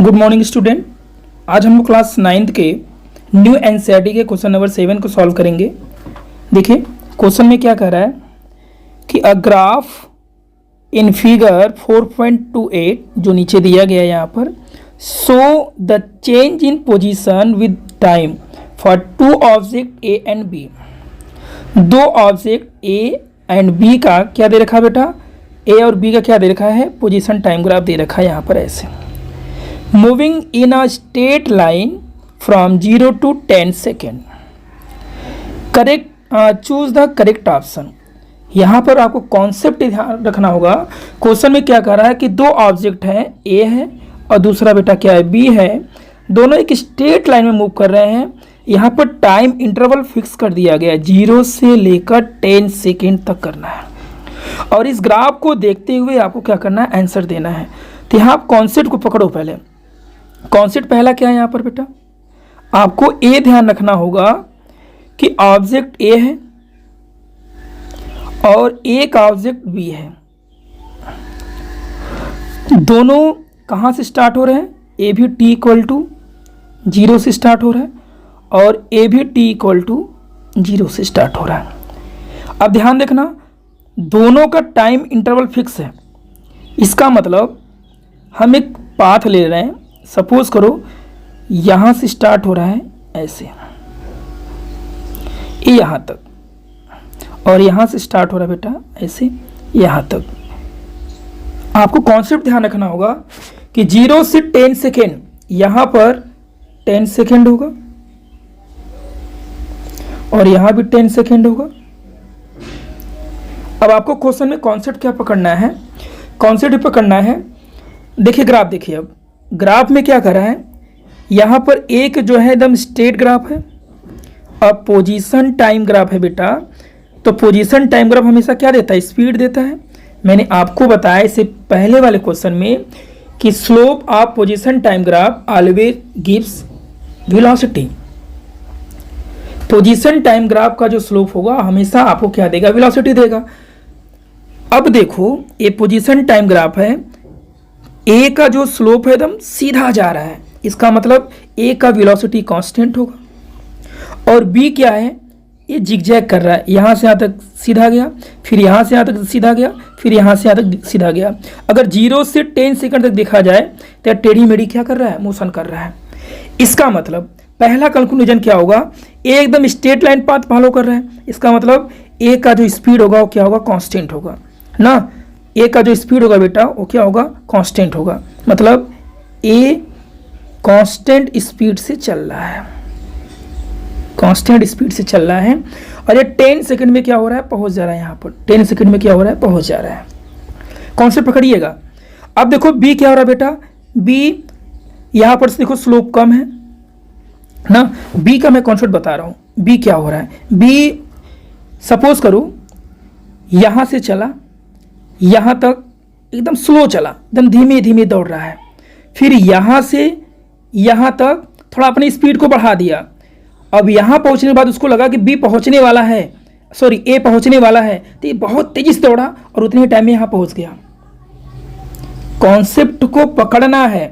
Good morning student. आज हम लोग क्लास 9th के न्यू एनसीईआरटी के क्वेश्चन नंबर 7 को सॉल्व करेंगे। देखिए क्वेश्चन में क्या कह रहा है कि अ ग्राफ इन फिगर 4.28 जो नीचे दिया गया है यहाँ पर, show the change in position with time for two object A and B. दो ऑब्जेक्ट ए एंड बी का क्या दे रखा है बेटा, ए और बी का क्या दे रखा है, पोजीशन टाइम ग्राफ दे रखा है यहाँ पर ऐसे। Moving in a straight line from 0 to 10 second. Correct, choose the correct option. यहाँ पर आपको कॉन्सेप्ट ध्यान रखना होगा। क्वेश्चन में क्या कर रहा है कि दो ऑब्जेक्ट हैं, ए है और दूसरा बेटा क्या है, बी है। दोनों एक स्ट्रेट लाइन में मूव कर रहे हैं। यहाँ पर टाइम इंटरवल फिक्स कर दिया गया है, 0 से लेकर 10 सेकेंड तक करना है। और इस ग्राफ को देखते हुए आपको क्या करना है, आंसर देना है। तो यहाँ आप कॉन्सेप्ट को पकड़ो। पहले कॉन्सेप्ट पहला क्या है यहाँ पर बेटा, आपको ए ध्यान रखना होगा कि ऑब्जेक्ट ए है और एक ऑब्जेक्ट बी है। दोनों कहाँ से स्टार्ट हो रहे हैं, ए भी टी इक्वल टू 0 से स्टार्ट हो रहा है और ए भी टी इक्वल टू 0 से स्टार्ट हो रहा है। अब ध्यान देखना, दोनों का टाइम इंटरवल फिक्स है। इसका मतलब हम एक पाथ ले रहे हैं। सपोज करो यहाँ से स्टार्ट हो रहा है ऐसे, ये यहाँ तक, और यहाँ से स्टार्ट हो रहा है बेटा ऐसे यहाँ तक। आपको कॉन्सेप्ट ध्यान रखना होगा कि 0 से 10 सेकेंड, यहाँ पर 10 सेकेंड होगा और यहाँ भी 10 सेकेंड होगा। अब आपको क्वेश्चन में कॉन्सेप्ट क्या पकड़ना है, कॉन्सेप्ट पकड़ना है। देखिए ग्राफ, देखिए अब ग्राफ में क्या कर रहा है, यहाँ पर एक जो है एकदम स्ट्रेट ग्राफ है और पोजीशन टाइम ग्राफ है बेटा। तो पोजीशन टाइम ग्राफ हमेशा क्या देता है, स्पीड देता है। मैंने आपको बताया इससे पहले वाले क्वेश्चन में कि slope of position time graph always gives velocity. Position time graph का जो स्लोप होगा हमेशा आपको क्या देगा, वेलोसिटी देगा। अब देखो ये पोजीशन टाइम ग्राफ है, ए का जो स्लोप है एकदम सीधा जा रहा है, इसका मतलब ए का वेलोसिटी कांस्टेंट होगा। और बी क्या है, ये जिगजैग कर रहा है, यहाँ से यहाँ तक सीधा गया, फिर यहाँ से यहाँ तक सीधा गया, फिर यहाँ से यहाँ तक सीधा गया। अगर 0 से 10 सेकंड तक देखा जाए तो टेढ़ी मेढ़ी क्या कर रहा है, मोशन कर रहा है। इसका मतलब पहला कंक्लूजन क्या होगा, ए एकदम स्ट्रेट लाइन पाथ फॉलो कर रहा है। इसका मतलब ए का जो स्पीड होगा वो क्या होगा, कांस्टेंट होगा ना। ए का जो स्पीड होगा बेटा वो क्या होगा, कांस्टेंट होगा। मतलब ए कांस्टेंट स्पीड से चल रहा है, कांस्टेंट स्पीड से चल रहा है। और ये 10 सेकंड में क्या हो रहा है, पहुंच जा रहा है। यहाँ पर 10 सेकंड में क्या हो रहा है, पहुंच जा रहा है। कॉन्सेप्ट पकड़िएगा। अब देखो बी क्या हो रहा है बेटा, बी यहाँ पर देखो स्लोप कम है ना। बी का मैं कॉन्सेप्ट बता रहा हूँ। बी क्या हो रहा है, बी सपोज करो यहाँ से चला, यहाँ तक एकदम स्लो चला, एकदम धीमे धीमे दौड़ रहा है। फिर यहाँ से यहाँ तक थोड़ा अपनी स्पीड को बढ़ा दिया। अब यहाँ पहुँचने के बाद उसको लगा कि बी पहुँचने वाला है, सॉरी ए पहुँचने वाला है, तो ये बहुत तेजी से दौड़ा और उतने टाइम में यहाँ पहुँच गया। कॉन्सेप्ट को पकड़ना है।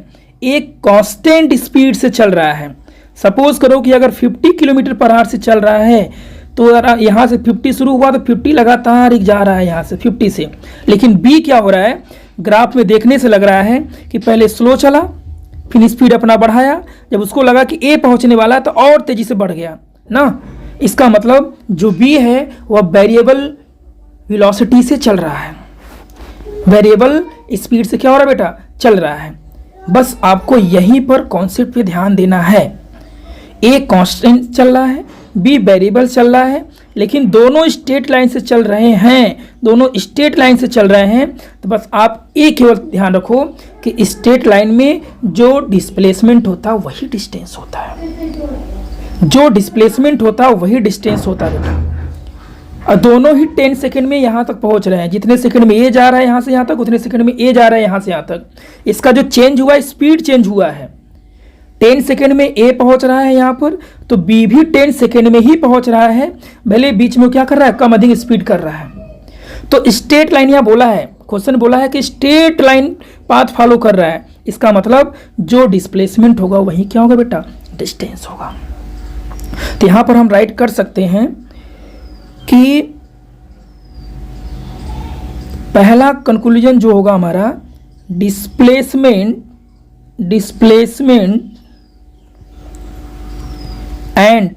एक कांस्टेंट स्पीड से चल रहा है। सपोज करो कि अगर 50 किलोमीटर पर आवर से चल रहा है तो यहाँ से 50 शुरू हुआ तो 50 लगातार जा रहा है यहाँ से 50 से। लेकिन बी क्या हो रहा है, ग्राफ में देखने से लग रहा है कि पहले स्लो चला, फिर स्पीड अपना बढ़ाया, जब उसको लगा कि ए पहुँचने वाला है तो और तेज़ी से बढ़ गया ना। इसका मतलब जो बी है वह वेरिएबल वेलोसिटी से चल रहा है, वेरिएबल स्पीड से क्या हो रहा है बेटा, चल रहा है। बस आपको यहीं पर कॉन्सेप्ट पे ध्यान देना है। ए कांस्टेंट चल रहा है, बी वेरिएबल चल रहा है, लेकिन दोनों स्ट्रेट लाइन से चल रहे हैं, दोनों स्ट्रेट लाइन से चल रहे हैं। तो बस आप एक केवल ध्यान रखो कि स्ट्रेट लाइन में जो डिस्प्लेसमेंट होता है वही डिस्टेंस होता है, जो डिस्प्लेसमेंट होता है वही डिस्टेंस होता है बेटा। और दोनों ही 10 सेकंड में यहाँ तक पहुँच रहे हैं। जितने सेकंड में ए जा रहा है यहाँ से यहाँ तक, उतने सेकंड में ए जा रहा है यहाँ से यहाँ तक। इसका जो चेंज हुआ है, स्पीड चेंज हुआ है। 10 सेकेंड में ए पहुंच रहा है यहाँ पर, तो बी भी 10 सेकेंड में ही पहुंच रहा है, भले बीच में क्या कर रहा है, कम अधिक स्पीड कर रहा है। तो स्ट्रेट लाइन यहाँ बोला है, क्वेश्चन बोला है कि स्ट्रेट लाइन पाथ फॉलो कर रहा है, इसका मतलब जो डिस्प्लेसमेंट होगा वही क्या होगा बेटा, डिस्टेंस होगा। तो यहां पर हम राइट कर सकते हैं कि पहला कंक्लूजन जो होगा हमारा, displacement and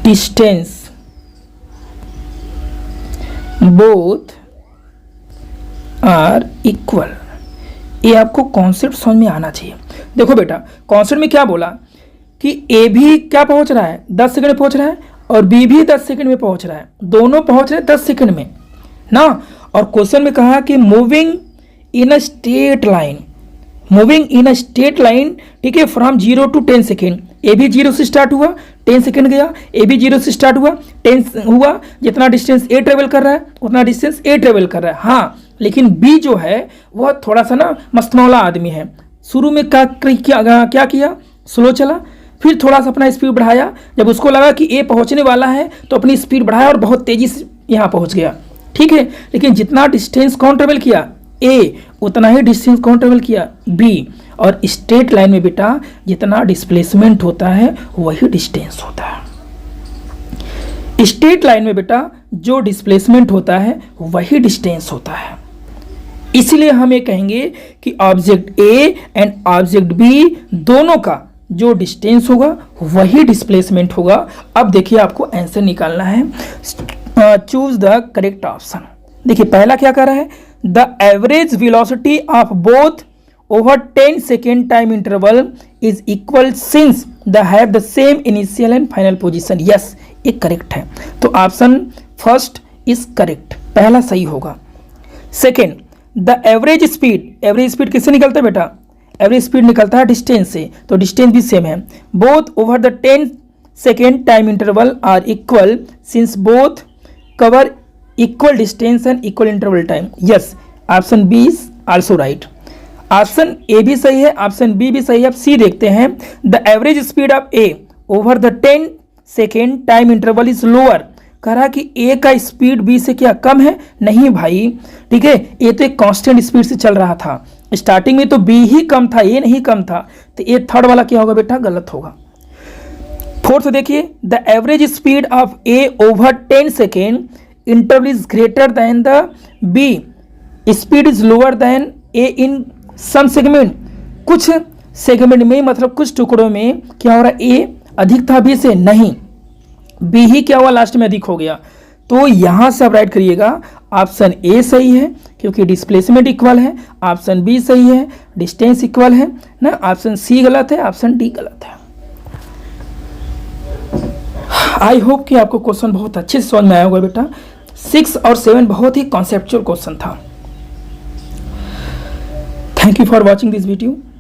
distance both are equal. ये आपको कॉन्सेप्ट समझ में आना चाहिए। देखो बेटा, कॉन्सेप्ट में क्या बोला कि ए भी क्या पहुंच रहा है, 10 सेकंड में पहुंच रहा है, और बी भी 10 सेकंड में पहुंच रहा है, दोनों पहुंच रहे हैं 10 सेकंड में ना। और क्वेश्चन में कहा कि moving in a straight line, ठीक है, फ्रॉम 0 to 10 सेकेंड। ए भी 0 से स्टार्ट हुआ, 10 सेकेंड गया, ए भी 0 से स्टार्ट हुआ, 10 हुआ, जितना डिस्टेंस ए ट्रेवल कर रहा है उतना डिस्टेंस ए ट्रेवल कर रहा है। हाँ, लेकिन बी जो है वह थोड़ा सा ना मस्तनौला आदमी है। शुरू में क्या किया, स्लो चला, फिर थोड़ा सा अपना स्पीड बढ़ाया, जब उसको लगा कि ए पहुंचने वाला है तो अपनी स्पीड बढ़ाया और बहुत तेजी से यहाँ पहुंच गया, ठीक है। लेकिन जितना डिस्टेंस कौन ट्रेवल किया, ए, उतना ही डिस्टेंस कौन ट्रेवल किया, बी। और स्ट्रेट लाइन में बेटा जितना डिस्प्लेसमेंट होता है वही डिस्टेंस होता है। स्ट्रेट लाइन में बेटा जो डिस्प्लेसमेंट होता है वही डिस्टेंस होता है। इसलिए हम ये कहेंगे कि object A and object B दोनों का जो डिस्टेंस होगा वही डिस्प्लेसमेंट होगा। अब देखिए आपको आंसर निकालना है, चूज द करेक्ट ऑप्शन। देखिए पहला क्या कर रहा है, the average velocity of both over 10 second time interval is equal since the have the same initial and final position. Yes, ये करेक्ट है, तो ऑप्शन फर्स्ट इज करेक्ट, पहला सही होगा। सेकेंड, द एवरेज स्पीड किससे निकलता है बेटा, एवरेज स्पीड निकलता है डिस्टेंस से, तो डिस्टेंस भी सेम है। Both over the 10 second time interval are equal since both cover equal distance and equal interval time. Yes, option B is also right. Option A भी सही है, ऑप्शन बी भी सही है। अब सी देखते हैं, the average speed of A over the 10 second time interval is lower. कह रहा कि ए का स्पीड बी से क्या कम है, नहीं भाई, ठीक है, ए तो एक कांस्टेंट स्पीड से चल रहा था, स्टार्टिंग में तो बी ही कम था, ए नहीं कम था, तो ए थर्ड वाला क्या होगा बेटा, गलत होगा। फोर्थ देखिए, the average speed of A over 10 second interval is greater than the B, speed is lower than A in some segment. कुछ सेगमेंट में मतलब कुछ टुकड़ों में क्या हो रहा है, ए अधिक था बी से, नहीं, बी ही क्या हुआ लास्ट में अधिक हो गया। तो यहां से आप राइट करिएगा, ऑप्शन ए सही है क्योंकि डिस्प्लेसमेंट इक्वल है, ऑप्शन बी सही है, डिस्टेंस इक्वल है ना, ऑप्शन सी गलत है, ऑप्शन डी गलत है। आई होप कि आपको क्वेश्चन बहुत अच्छे से समझ में आया होगा बेटा। 6 और 7 बहुत ही कॉन्सेप्चुअल क्वेश्चन था। Thank you for watching this video.